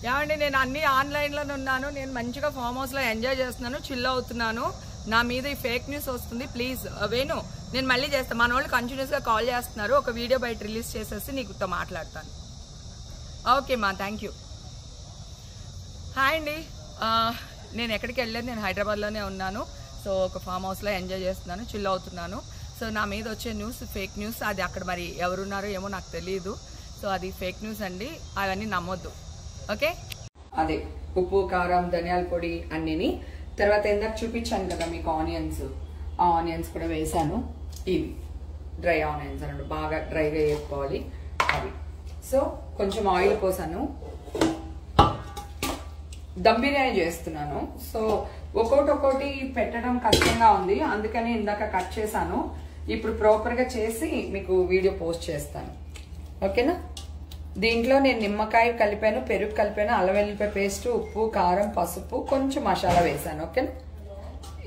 ఏమండి నేను అన్ని ఆన్లైన్లోనే ఉన్నాను. నేను మంచిగా ఫామ్ హౌస్లో ఎంజాయ్ చేస్తున్నాను, చిల్ అవుతున్నాను. నా మీద ఈ ఫేక్ న్యూస్ వస్తుంది. ప్లీజ్ వేణు, నేను మళ్ళీ చేస్తాను. మన వాళ్ళు కంటిన్యూస్గా కాల్ చేస్తున్నారు. ఒక వీడియో బయట రిలీజ్ చేసేసి నీకుతో మాట్లాడతాను. ఓకే మా, థ్యాంక్ యూ. హాయ్ అండి, నేను ఎక్కడికి వెళ్ళలేదు, నేను హైదరాబాద్లోనే ఉన్నాను. సో ఒక ఫామ్ హౌస్లో ఎంజాయ్ చేస్తున్నాను, చిల్ అవుతున్నాను. సో నా మీద వచ్చే న్యూస్ ఫేక్ న్యూస్. అది అక్కడ మరి ఎవరున్నారో ఏమో నాకు తెలియదు. సో అది ఫేక్ న్యూస్ అండి, అవన్నీ నమ్మొద్దు. ఓకే, అదే ఉప్పు, కారం, ధనియాల పొడి అన్నిని. తర్వాత ఇందాక చూపించాను కదా మీకు ఆనియన్స్, ఆ ఆనియన్స్ కూడా వేసాను. ఇవి డ్రై ఆనియన్స్ అన్నట్టు, బాగా డ్రైగా వేసుకోవాలి అవి. సో కొంచెం ఆయిల్ పోసాను, దమ్ బిర్యానీ చేస్తున్నాను. సో ఒక్కొక్కటి పెట్టడం కష్టంగా ఉంది, అందుకని ఇందాక కట్ చేశాను. ఇప్పుడు ప్రాపర్గా చేసి మీకు వీడియో పోస్ట్ చేస్తాను. ఓకేనా? దీంట్లో నేను నిమ్మకాయ కలిపాను, పెరుగు కలిపాను, అల్లం వెల్లుల్లిపాయ పేస్ట్, ఉప్పు, కారం, పసుపు, కొంచెం మసాలా వేసాను. ఓకేనా?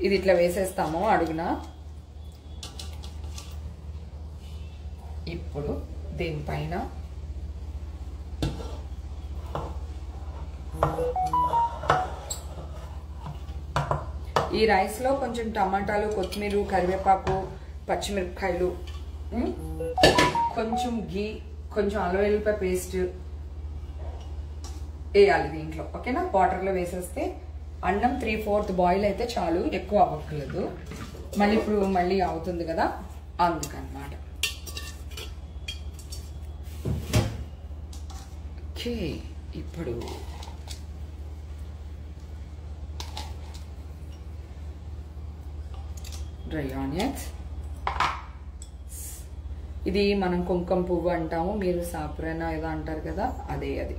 ఇది ఇట్లా వేసేస్తాము అడుగున. ఇప్పుడు దీనిపైన ఈ రైస్లో కొంచెం టమాటాలు, కొత్తిమీర, కరివేపాకు, పచ్చిమిరపకాయలు, కొంచెం గీ, కొంచెం అల్లం వెల్లుల్లిపాయ పేస్ట్ వేయాలి దీంట్లో. ఓకేనా? వాటర్లో వేసేస్తే అన్నం 3/4 బాయిల్ అయితే చాలు, ఎక్కువ అవ్వట్లేదు. మళ్ళీ ఇప్పుడు మళ్ళీ అవుతుంది కదా, అందుకన్నమాట. ఓకే, ఇప్పుడు డ్రై ఆనియన్స్. ఇది మనం కుంకుమ పువ్వు అంటాము, మీరు సాపురైనా ఏదో అంటారు కదా, అదే అది.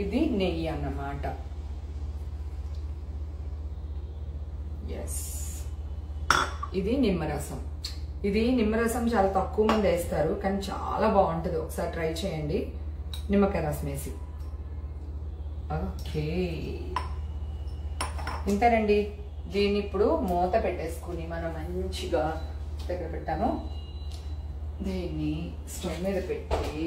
ఇది నెయ్యి అన్నమాట. ఎస్, ఇది నిమ్మరసం. ఇది నిమ్మరసం చాలా తక్కువ మంది వేస్తారు, కానీ చాలా బాగుంటుంది. ఒకసారి ట్రై చేయండి నిమ్మకాయ రసం వేసి. ఓకే, ఇంతేనండి. దీన్ని ఇప్పుడు మూత పెట్టేసుకుని మనం మంచిగా దగ్గర పెట్టాను. దీన్ని స్టవ్ మీద పెట్టి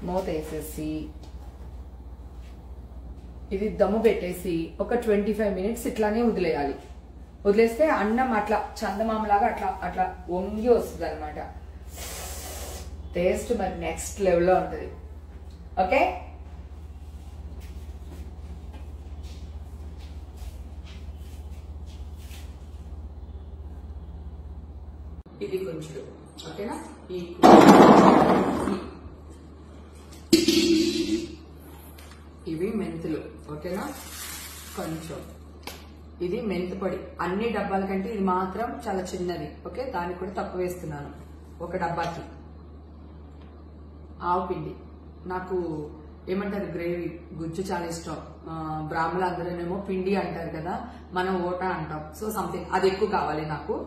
మూత వేసేసి ఇది దమ్ము పెట్టేసి ఒక 25 మినిట్స్ ఇట్లానే వదిలేయాలి. వదిలేస్తే అన్నం అట్లా చందమామలాగా అట్లా అట్లా వంగి వస్తుంది అనమాట. టేస్ట్ మరి నెక్స్ట్ లెవెల్లో ఉంటుంది. ఓకే, ఇది కొంచెం ఓకేనా. ఇవి మెంతులు. ఓకేనా, కొంచెం ఇది మెంతు పొడి. అన్ని డబ్బాల కంటే ఇది మాత్రం చాలా చిన్నది. ఓకే, దానికి కూడా తక్కువ వేస్తున్నాను ఒక డబ్బాకి. ఆవు పిండి, నాకు ఏమంటారు గ్రేవీ, గుజ్జు చాలా ఇష్టం. బ్రాహ్మణులు అందరూనేమో పిండి అంటారు కదా, మనం ఓటా అంటాం. సో సంథింగ్ అది ఎక్కువ కావాలి నాకు,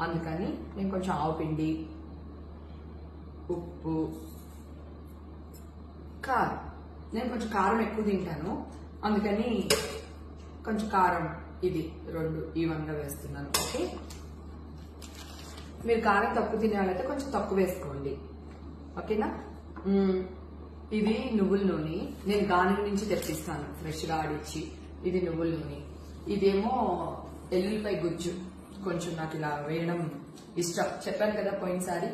అందుకని నేను కొంచెం ఆవు పిండి, ఉప్పు, కారం. నేను కొంచెం కారం ఎక్కువ తింటాను, అందుకని కొంచెం కారం ఇది 2 ఈవెన్గా వేస్తున్నాను. ఓకే, మీరు కారం తక్కువ తినేవాళ్ళైతే కొంచెం తక్కువ వేసుకోండి. ఓకేనా. ఇది నువ్వుల నూనె, నేను గానుగ నుంచి తెప్పిస్తాను ఫ్రెష్గా ఆడిచ్చి. ఇది నువ్వుల నూనె. ఇదేమో ఎల్లుల్లిపాయ గుజ్జు, కొంచెం నాకు ఇలా వేయడం ఇష్టం. చెప్పాను కదా పోయినసారి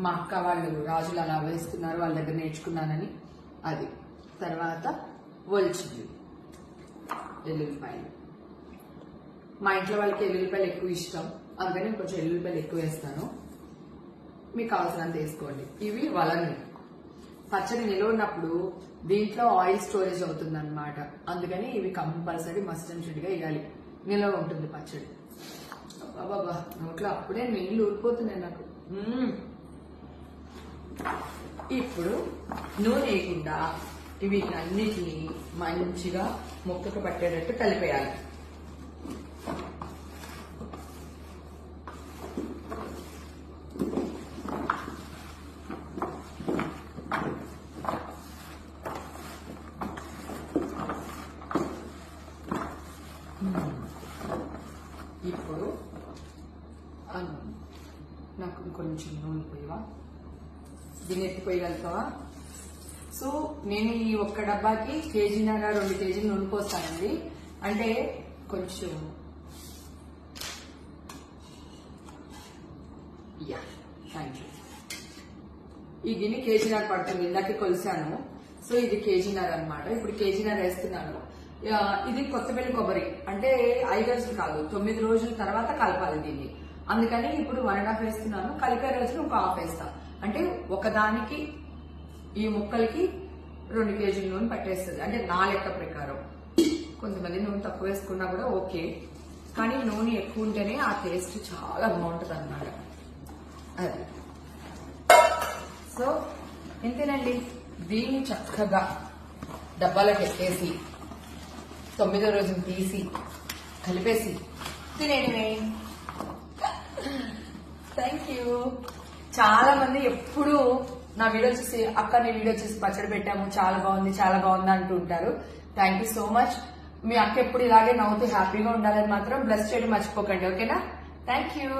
మా అక్క వాళ్ళు రాజులు అలా వేస్తున్నారు, వాళ్ళ దగ్గర నేర్చుకున్నానని. అది తర్వాత ఒలిచిల్లు, ఎల్లుల్లిపాయలు. మా ఇంట్లో వాళ్ళకి ఎల్లుల్లిపాయలు ఎక్కువ ఇష్టం, అందుకని కొంచెం ఎల్లుల్లిపాయలు ఎక్కువ వేస్తాను. మీకు కావాల్సినంత వేసుకోండి. ఇవి వలని. పచ్చడి నిల్వ ఉన్నప్పుడు దీంట్లో ఆయిల్ స్టోరేజ్ అవుతుంది అనమాట, అందుకని ఇవి కంపల్సరీ మస్ట్ అండ్ షుడ్గా వేయాలి. నిల్వ ఉంటుంది పచ్చడి. బాబా నోట్లో అప్పుడే నీళ్ళు ఊరిపోతున్నాయి నాకు. ఇప్పుడు నూనె వేయకుండా వీటన్నిటిని మంచిగా ముక్కకు పట్టేటట్టు కలిపేయాలి. కొంచెం నూనె పోయవా, దీన్ని ఎత్తిపోయగలుగుతావా? సో నేను ఈ ఒక్క డబ్బాకి కేజీన్నర 2 కేజీలు నూనె పోస్తానండి. అంటే కొంచెం థ్యాంక్ యూ. ఈ గిన్నె కేజీన్నర పడుతుంది, ఇందాక కొలిసాను. సో ఇది కేజీన్నర అనమాట. ఇప్పుడు కేజీన్నర వేస్తున్నాను. ఇది కొత్తపల్లి కొబ్బరి, అంటే 5 రోజులు కాదు 9 రోజుల తర్వాత కలపాలి దీన్ని. అందుకని ఇప్పుడు 1.5 వేస్తున్నాను. కలిపే రోజులు ఇంకో 1/2 వేస్తాను. అంటే ఒకదానికి ఈ ముక్కలకి 2 కేజీల నూనె పట్టేస్తుంది, అంటే నా లెక్క ప్రకారం. కొంతమంది నూనె తక్కువ వేసుకున్నా కూడా ఓకే, కానీ నూనె ఎక్కువ ఉంటేనే ఆ టేస్ట్ చాలా బాగుంటుంది అన్నమాట. అది సో ఇంతేనండి. దీన్ని చక్కగా డబ్బాలోకి ఎత్తేసి 9వ రోజున తీసి కలిపేసి తినేయడమే. Thank you. చాలా మంది ఎప్పుడు నా వీడియో చూసి అక్క నీ వీడియో చూసి పచ్చడి పెట్టాము చాలా బాగుంది అంటూ ఉంటారు. Thank you so much. మీ అక్క ఎప్పుడు ఇలాగే నవ్వుతూ హ్యాపీగా ఉండాలని మాత్రం బ్లెస్ చేయడం మర్చిపోకండి, ఓకేనా? Thank you.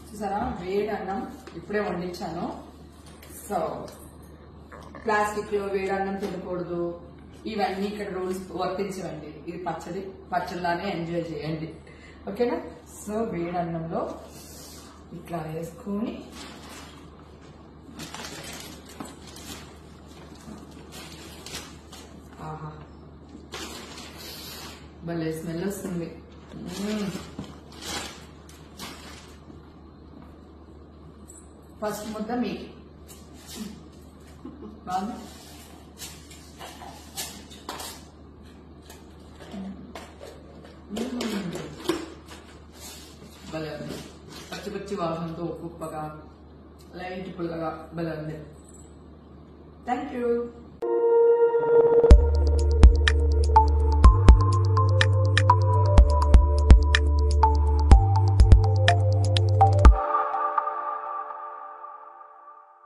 చూసారా, వేడి అన్నం ఇప్పుడే వండించాను. సో ప్లాస్టిక్ లో వేడి అన్నం తినకూడదు, ఇవన్నీ ఇక్కడ రూల్స్ వర్తించవండి. ఇది పచ్చడిలానే ఎంజాయ్ చేయండి, ఓకేనా? సో వేడి అన్నంలో ఇట్లా వేసుకుని ఆహా భలే స్మెల్ వస్తుంది. ఫస్ట్ ముద్ద మీకు బాగుంది. భలే ఉంది. పచ్చి వాసనతో ఉప్పుగా లైట్ పుల్లగా భలే ఉంది. Thank you.